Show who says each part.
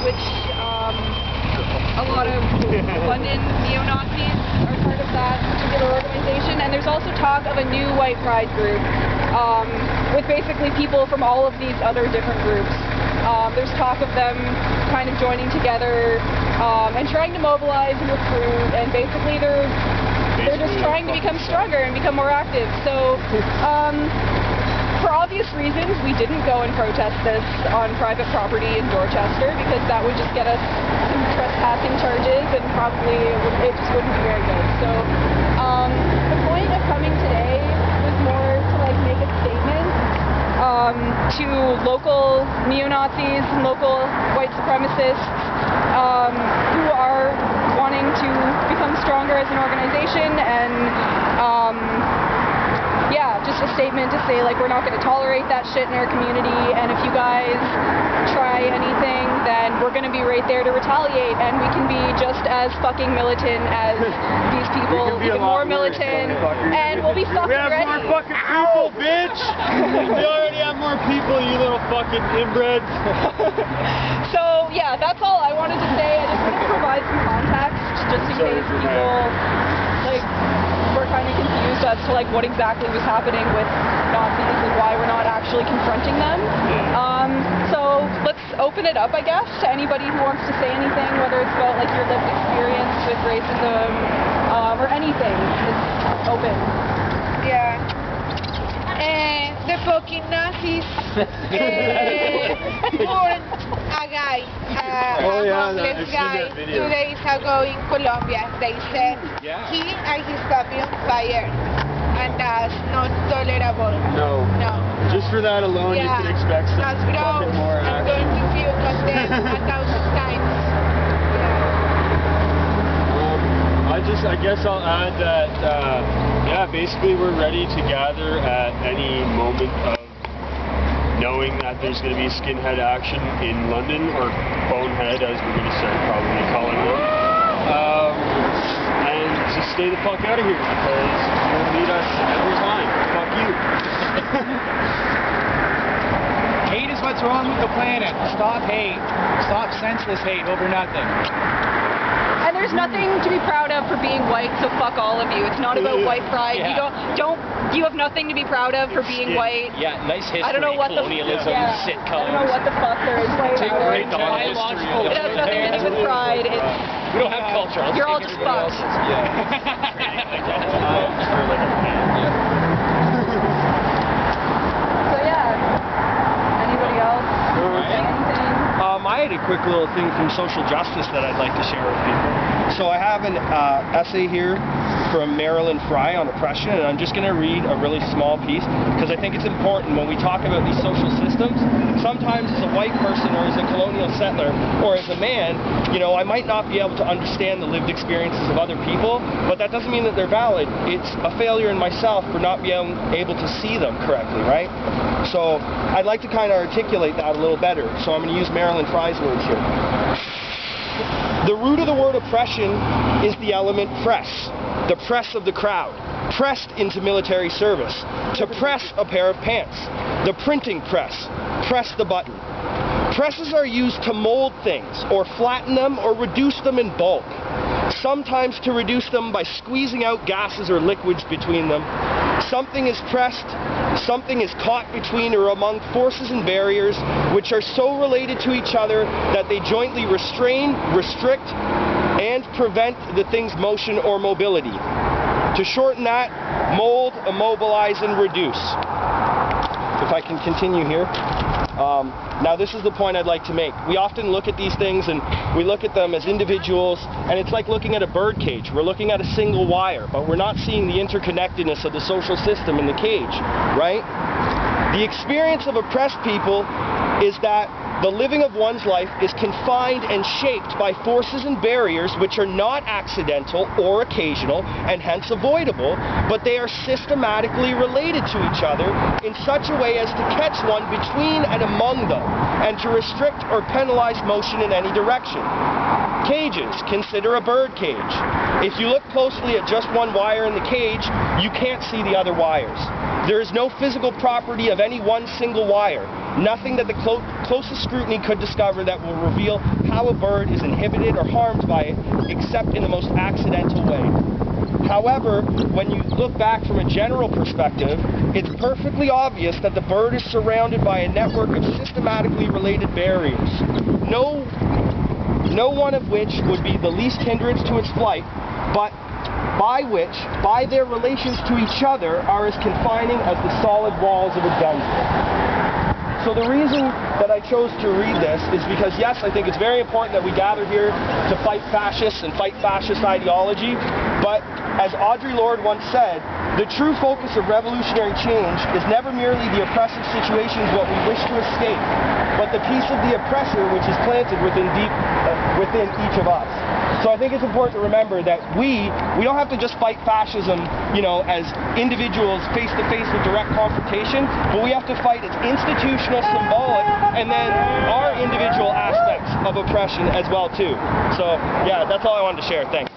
Speaker 1: which a lot of London neo-Nazis are part of that particular organization, and there's also talk of a new white pride group with basically people from all of these other different groups. There's talk of them kind of joining together and trying to mobilize and recruit, and basically they're just trying to become stronger and become more active. So for obvious reasons, we didn't go and protest this on private property in Dorchester, because that would just get us some trespassing charges, and probably it just wouldn't be very good. So the point of coming today was more to like make a statement to local neo-Nazis and local white supremacists who are wanting to become stronger as an organization, and yeah, just a statement to say, like, we're not going to tolerate that shit in our community, and if you guys try anything, then we're going to be right there to retaliate, and we can be just as fucking militant as these people, even more militant, and we'll be fucking ready.
Speaker 2: We have more fucking people, bitch! We already have more people, you little fucking inbreds.
Speaker 1: So, yeah, that's all I wanted to say. I just wanted to provide some context, just in case people, like, we're kind of confused as to like what exactly was happening with Nazis and why we're not actually confronting them. So let's open it up, I guess, to anybody who wants to say anything, whether it's about like your lived experience with racism or anything. It's open.
Speaker 3: Yeah. The fucking Nazis burned a guy, a homeless guy 2 days ago in Colombia. They said he and his family on fire, and that's not tolerable.
Speaker 2: No.
Speaker 3: No.
Speaker 2: Just for that alone, you can expect some fucking more action.
Speaker 3: I'm going to feel condemned 1,000 times.
Speaker 2: I guess I'll add that, yeah, basically we're ready to gather at any moment of knowing that there's going to be skinhead action in London, or bonehead as we're going to start probably calling them, and to stay the fuck out of here, because you'll meet us every time. Fuck you.
Speaker 4: Hate is what's wrong with the planet. Stop hate. Stop senseless hate over nothing.
Speaker 1: And there's nothing to be proud of for being white, so fuck all of you. It's not about white pride. You have nothing to be proud of for being white.
Speaker 5: Yeah, nice history.
Speaker 1: I don't know what
Speaker 5: colonialism, sitcoms.
Speaker 1: I don't know what the fuck there is.
Speaker 5: Take great
Speaker 1: It has nothing to do with pride.
Speaker 5: We don't have culture.
Speaker 1: You're all just fucked. So yeah. Anybody else? Anything?
Speaker 6: I had a quick little thing from social justice that I'd like to share with people. So I have an essay here from Marilyn Fry on oppression, and I'm just going to read a really small piece because I think it's important when we talk about these social systems. Sometimes as a white person or as a colonial settler or as a man, you know, I might not be able to understand the lived experiences of other people, but that doesn't mean that they're valid. It's a failure in myself for not being able to see them correctly, right? So I'd like to kind of articulate that a little better. So I'm going to use Marilyn Fry's words here. The root of the word oppression is the element press, the press of the crowd, pressed into military service, to press a pair of pants, the printing press, press the button. Presses are used to mold things, or flatten them, or reduce them in bulk. Sometimes to reduce them by squeezing out gases or liquids between them. Something is pressed, something is caught between or among forces and barriers which are so related to each other that they jointly restrain, restrict, and prevent the thing's motion or mobility. To shorten that, mold, immobilize, and reduce. If I can continue here. Now this is the point I'd like to make. We often look at these things and we look at them as individuals, and it's like looking at a bird cage. We're looking at a single wire, but we're not seeing the interconnectedness of the social system in the cage, right? The experience of oppressed people is that the living of one's life is confined and shaped by forces and barriers which are not accidental or occasional and hence avoidable, but they are systematically related to each other in such a way as to catch one between and among them and to restrict or penalize motion in any direction. Cages. Consider a bird cage. If you look closely at just one wire in the cage, you can't see the other wires. There is no physical property of any one single wire. Nothing that the closest scrutiny could discover that will reveal how a bird is inhibited or harmed by it, except in the most accidental way. However, when you look back from a general perspective, it's perfectly obvious that the bird is surrounded by a network of systematically related barriers, no one of which would be the least hindrance to its flight, but by their relations to each other, are as confining as the solid walls of a dungeon. So the reason that I chose to read this is because, yes, I think it's very important that we gather here to fight fascists and fight fascist ideology, but as Audre Lorde once said, the true focus of revolutionary change is never merely the oppressive situations what we wish to escape, but the peace of the oppressor which is planted within each of us. So I think it's important to remember that we don't have to just fight fascism, as individuals face to face with direct confrontation, but we have to fight its institutional, symbolic, and then our individual aspects of oppression as well too. So yeah, that's all I wanted to share. Thanks.